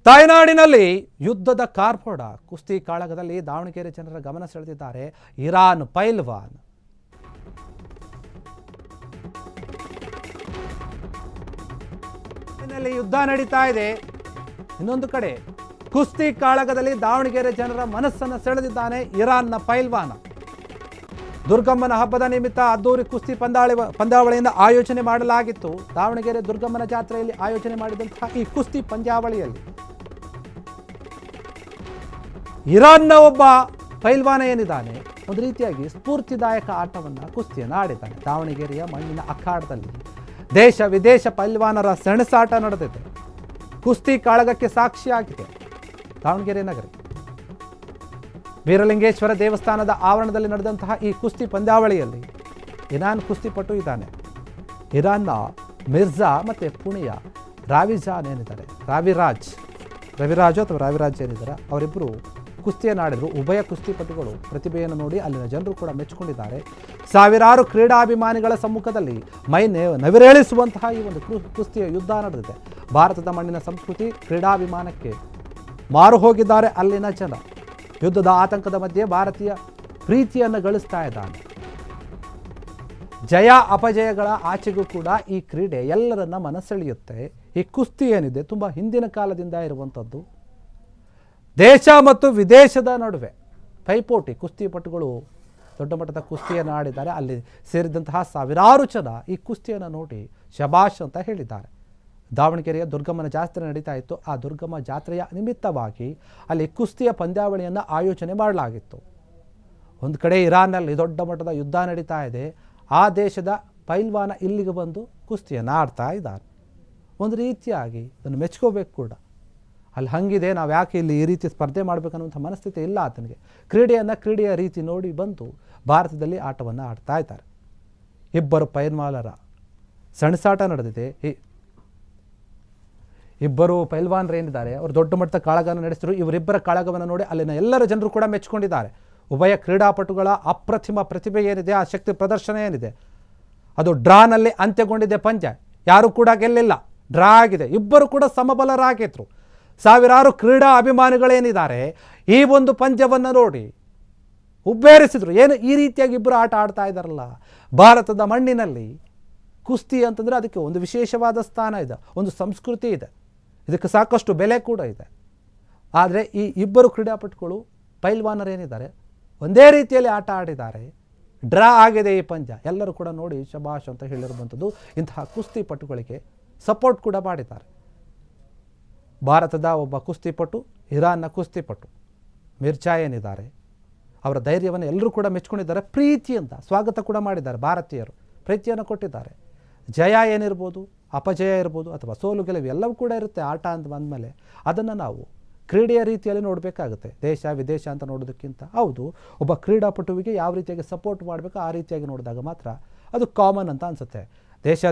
ತಾಯ್ನಾಡಿನಲ್ಲಿ ಯುದ್ಧದ ಕಾರ್ಪೋಡ ಕುಸ್ತಿ ಕಾಳಗದಲ್ಲಿ ದಾವಣಗೆರೆ ಜನರ ಗಮನ ಸೆಳೆದಿದ್ದಾರೆ ಇರಾನ್ ಪೈಲ್ವಾನ್. ಯುದ್ಧ ನಡೀತಾ ಇದೆ. ಇನ್ನೊಂದು ಕಡೆ ಕುಸ್ತಿ ಕಾಳಗದಲ್ಲಿ ದಾವಣಗೆರೆ ಜನರ ಮನಸ್ಸನ್ನು ಸೆಳೆದಿದ್ದಾನೆ ಇರಾನ್ನ ಪೈಲ್ವಾನ. ದುರ್ಗಮ್ಮನ ಹಬ್ಬದ ನಿಮಿತ್ತ ಅದ್ದೂರಿ ಕುಸ್ತಿ ಪಂದ್ಯಾವಳಿಯನ್ನು ಆಯೋಜನೆ ಮಾಡಲಾಗಿತ್ತು. ದಾವಣಗೆರೆ ದುರ್ಗಮ್ಮನ ಜಾತ್ರೆಯಲ್ಲಿ ಆಯೋಜನೆ ಮಾಡಿದಂತಹ ಈ ಕುಸ್ತಿ ಪಂದ್ಯಾವಳಿಯಲ್ಲಿ ಇರಾನ್ನ ಒಬ್ಬ ಪೈಲ್ವಾನ ಏನಿದ್ದಾನೆ ಒಂದು ರೀತಿಯಾಗಿ ಸ್ಫೂರ್ತಿದಾಯಕ ಆಟವನ್ನು ಕುಸ್ತಿಯನ್ನು ಆಡಿದ್ದಾನೆ. ದಾವಣಗೆರೆಯ ಮಣ್ಣಿನ ಅಖಾಡದಲ್ಲಿ ದೇಶ ವಿದೇಶ ಪೈಲ್ವಾನರ ಸೆಣಸಾಟ ನಡೆದಿದೆ. ಕುಸ್ತಿ ಕಾಳಗಕ್ಕೆ ಸಾಕ್ಷಿಯಾಗಿದೆ ದಾವಣಗೆರೆ ನಗರ. ಬೀರಲಿಂಗೇಶ್ವರ ದೇವಸ್ಥಾನದ ಆವರಣದಲ್ಲಿ ನಡೆದಂತಹ ಈ ಕುಸ್ತಿ ಪಂದ್ಯಾವಳಿಯಲ್ಲಿ ಇರಾನ್ ಕುಸ್ತಿಪಟು ಇದ್ದಾನೆ. ಇರಾನ್ನ ಮಿರ್ಜಾ ಮತ್ತು ಪುಣೆಯ ರಾವಿಜಾನ್ ಏನಿದ್ದಾರೆ ರವಿರಾಜ್ ಏನಿದ್ದಾರೆ ಅವರಿಬ್ಬರು ಕುಸ್ತಿಯನ್ನು ಆಡಿದರು. ಉಭಯ ಕುಸ್ತಿಪಟುಗಳು ಪ್ರತಿಭೆಯನ್ನು ನೋಡಿ ಅಲ್ಲಿನ ಜನರು ಕೂಡ ಮೆಚ್ಚಿಕೊಂಡಿದ್ದಾರೆ. ಸಾವಿರಾರು ಕ್ರೀಡಾಭಿಮಾನಿಗಳ ಸಮ್ಮುಖದಲ್ಲಿ ಮೈ ನವಿರೇಳಿಸುವಂತಹ ಈ ಒಂದು ಕುಸ್ತಿಯ ಯುದ್ಧ ನಡೆದಿದೆ. ಭಾರತದ ಮಣ್ಣಿನ ಸಂಸ್ಕೃತಿ ಕ್ರೀಡಾಭಿಮಾನಕ್ಕೆ ಮಾರು ಹೋಗಿದ್ದಾರೆ ಅಲ್ಲಿನ ಜನ. ಯುದ್ಧದ ಆತಂಕದ ಮಧ್ಯೆ ಭಾರತೀಯ ಪ್ರೀತಿಯನ್ನು ಗಳಿಸ್ತಾ ಇದ್ದಾನೆ. ಜಯ ಅಪಜಯಗಳ ಆಚೆಗೂ ಕೂಡ ಈ ಕ್ರೀಡೆ ಎಲ್ಲರನ್ನ ಮನಸೆಳೆಯುತ್ತೆ. ಈ ಕುಸ್ತಿ ಏನಿದೆ ತುಂಬ ಹಿಂದಿನ ಕಾಲದಿಂದ ಇರುವಂಥದ್ದು. ದೇಶ ಮತ್ತು ವಿದೇಶದ ನಡುವೆ ಪೈಪೋಟಿ. ಕುಸ್ತಿಪಟುಗಳು ದೊಡ್ಡ ಮಟ್ಟದ ಕುಸ್ತಿಯನ್ನು ಆಡಿದ್ದಾರೆ. ಅಲ್ಲಿ ಸೇರಿದಂತಹ ಸಾವಿರಾರು ಜನ ಈ ಕುಸ್ತಿಯನ್ನು ನೋಡಿ ಶಬಾಷ್ ಅಂತ ಹೇಳಿದ್ದಾರೆ. ದಾವಣಗೆರೆಯ ದುರ್ಗಮ್ಮನ ಜಾತ್ರೆ ನಡೀತಾ ಇತ್ತು. ಆ ದುರ್ಗಮ್ಮ ಜಾತ್ರೆಯ ನಿಮಿತ್ತವಾಗಿ ಅಲ್ಲಿ ಕುಸ್ತಿಯ ಪಂದ್ಯಾವಳಿಯನ್ನು ಆಯೋಜನೆ ಮಾಡಲಾಗಿತ್ತು. ಒಂದು ಕಡೆ ಇರಾನ್ನಲ್ಲಿ ದೊಡ್ಡ ಮಟ್ಟದ ಯುದ್ಧ ನಡೀತಾ ಇದೆ. ಆ ದೇಶದ ಪೈಲ್ವಾನ ಇಲ್ಲಿಗೆ ಬಂದು ಕುಸ್ತಿಯನ್ನು ಆಡ್ತಾ ಇದ್ದಾರೆ. ಒಂದು ರೀತಿಯಾಗಿ ಅದನ್ನು ಮೆಚ್ಕೋಬೇಕು ಕೂಡ. ಅಲ್ಲಿ ಹಂಗಿದೆ, ನಾವು ಯಾಕೆ ಇಲ್ಲಿ ಈ ರೀತಿ ಸ್ಪರ್ಧೆ ಮಾಡಬೇಕನ್ನುವಂಥ ಮನಸ್ಥಿತಿ ಇಲ್ಲ ಆತನಿಗೆ. ಕ್ರೀಡೆಯ ರೀತಿ ನೋಡಿ ಬಂದು ಭಾರತದಲ್ಲಿ ಆಟವನ್ನು ಆಡ್ತಾ ಇದ್ದಾರೆ. ಇಬ್ಬರು ಪೈಲ್ವಾನರ ಸೆಣಸಾಟ ನಡೆದಿದೆ. ಇಬ್ಬರು ಪೈಲ್ವಾನರೇನಿದ್ದಾರೆ ಅವರು ದೊಡ್ಡ ಮಟ್ಟದ ಕಾಳಗವನ್ನು ನಡೆಸಿದ್ರು. ಇವರಿಬ್ಬರ ಕಾಳಗವನ್ನು ನೋಡಿ ಅಲ್ಲಿನ ಎಲ್ಲರ ಜನರು ಕೂಡ ಮೆಚ್ಚಿಕೊಂಡಿದ್ದಾರೆ. ಉಭಯ ಕ್ರೀಡಾಪಟುಗಳ ಅಪ್ರತಿಮ ಪ್ರತಿಭೆ ಏನಿದೆ, ಆ ಶಕ್ತಿ ಪ್ರದರ್ಶನ ಏನಿದೆ, ಅದು ಡ್ರಾನಲ್ಲಿ ಅಂತ್ಯಗೊಂಡಿದೆ. ಪಂದ್ಯ ಯಾರು ಕೂಡ ಗೆಲ್ಲಿಲ್ಲ, ಡ್ರಾ ಆಗಿದೆ. ಇಬ್ಬರು ಕೂಡ ಸಮಬಲರಾಗಿದ್ರು. ಸಾವಿರಾರು ಕ್ರೀಡಾ ಅಭಿಮಾನಿಗಳೇನಿದ್ದಾರೆ ಈ ಒಂದು ಪಂದ್ಯವನ್ನು ನೋಡಿ ಉಬ್ಬೇರಿಸಿದ್ರು. ಏನು ಈ ರೀತಿಯಾಗಿ ಇಬ್ಬರು ಆಟ ಆಡ್ತಾ ಇದ್ದಾರಲ್ಲ. ಭಾರತದ ಮಣ್ಣಿನಲ್ಲಿ ಕುಸ್ತಿ ಅಂತಂದರೆ ಅದಕ್ಕೆ ಒಂದು ವಿಶೇಷವಾದ ಸ್ಥಾನ ಇದೆ, ಒಂದು ಸಂಸ್ಕೃತಿ ಇದೆ, ಇದಕ್ಕೆ ಸಾಕಷ್ಟು ಬೆಲೆ ಕೂಡ ಇದೆ. ಆದರೆ ಈ ಇಬ್ಬರು ಕ್ರೀಡಾಪಟುಗಳು ಪೈಲ್ವಾನರೇನಿದ್ದಾರೆ ಒಂದೇ ರೀತಿಯಲ್ಲಿ ಆಟ ಆಡಿದ್ದಾರೆ. ಡ್ರಾ ಆಗಿದೆ ಈ ಪಂದ್ಯ. ಎಲ್ಲರೂ ಕೂಡ ನೋಡಿ ಶಬಾಷ್ ಅಂತ ಹೇಳಿರುವಂಥದ್ದು. ಇಂತಹ ಕುಸ್ತಿಪಟುಗಳಿಗೆ ಸಪೋರ್ಟ್ ಕೂಡ ಮಾಡಿದ್ದಾರೆ. ಭಾರತದ ಒಬ್ಬ ಕುಸ್ತಿಪಟು, ಇರಾನ್ನ ಕುಸ್ತಿಪಟು ಮಿರ್ಜಾ ಏನಿದ್ದಾರೆ ಅವರ ಧೈರ್ಯವನ್ನು ಎಲ್ಲರೂ ಕೂಡ ಮೆಚ್ಕೊಂಡಿದ್ದಾರೆ. ಪ್ರೀತಿಯಿಂದ ಸ್ವಾಗತ ಕೂಡ ಮಾಡಿದ್ದಾರೆ. ಭಾರತೀಯರು ಪ್ರೀತಿಯನ್ನು ಕೊಟ್ಟಿದ್ದಾರೆ. ಜಯ ಏನಿರ್ಬೋದು, ಅಪಜಯ ಇರ್ಬೋದು, ಅಥವಾ ಸೋಲು ಗೆಲುವು ಎಲ್ಲವೂ ಕೂಡ ಇರುತ್ತೆ ಆಟ ಅಂತ ಬಂದಮೇಲೆ. ಅದನ್ನು ನಾವು ಕ್ರೀಡೆಯ ರೀತಿಯಲ್ಲಿ ನೋಡಬೇಕಾಗುತ್ತೆ. ದೇಶ ವಿದೇಶ ಅಂತ ನೋಡೋದಕ್ಕಿಂತ ಹೌದು ಒಬ್ಬ ಕ್ರೀಡಾಪಟುವಿಗೆ ಯಾವ ರೀತಿಯಾಗಿ ಸಪೋರ್ಟ್ ಮಾಡಬೇಕು ಆ ರೀತಿಯಾಗಿ ನೋಡಿದಾಗ ಮಾತ್ರ ಅದು ಕಾಮನ್ ಅಂತ ಅನಿಸುತ್ತೆ.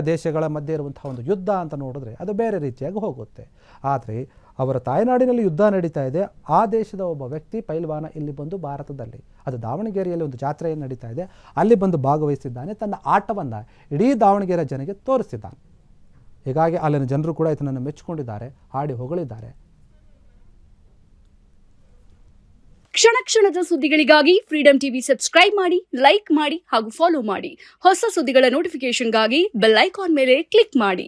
ದೇಶಗಳ ಮಧ್ಯೆ ಇರುವಂಥ ಒಂದು ಯುದ್ಧ ಅಂತ ನೋಡಿದ್ರೆ ಅದು ಬೇರೆ ರೀತಿಯಾಗಿ ಹೋಗುತ್ತೆ. ಆದರೆ ಅವರ ತಾಯ್ನಾಡಿನಲ್ಲಿ ಯುದ್ಧ ನಡೀತಾ ಇದೆ. ಆ ದೇಶದ ಒಬ್ಬ ವ್ಯಕ್ತಿ ಪೈಲ್ವಾನ ಇಲ್ಲಿ ಬಂದು ಭಾರತದಲ್ಲಿ, ಅದು ದಾವಣಗೆರೆಯಲ್ಲಿ ಒಂದು ಜಾತ್ರೆ ನಡೀತಾ ಇದೆ, ಅಲ್ಲಿ ಬಂದು ಭಾಗವಹಿಸಿದ್ದಾನೆ. ತನ್ನ ಆಟವನ್ನು ಇಡೀ ದಾವಣಗೆರೆ ಜನಕ್ಕೆ ತೋರಿಸಿದ್ದಾನೆ. ಹೀಗಾಗಿ ಅಲ್ಲಿನ ಜನರು ಕೂಡ ಇದನ್ನು ಮೆಚ್ಚಿಕೊಂಡಿದ್ದಾರೆ, ಹಾಡಿ ಹೊಗಳಿದ್ದಾರೆ. ಕ್ಷಣ ಕ್ಷಣದ ಸುದ್ದಿಗಳಿಗಾಗಿ ಫ್ರೀಡಂ ಟಿವಿ ಸಬ್ಸ್ಕ್ರೈಬ್ ಮಾಡಿ, ಲೈಕ್ ಮಾಡಿ ಹಾಗೂ ಫಾಲೋ ಮಾಡಿ. ಹೊಸ ಸುದ್ದಿಗಳ ನೋಟಿಫಿಕೇಶನ್ಗಾಗಿ ಬೆಲ್ ಐಕಾನ್ ಮೇಲೆ ಕ್ಲಿಕ್ ಮಾಡಿ.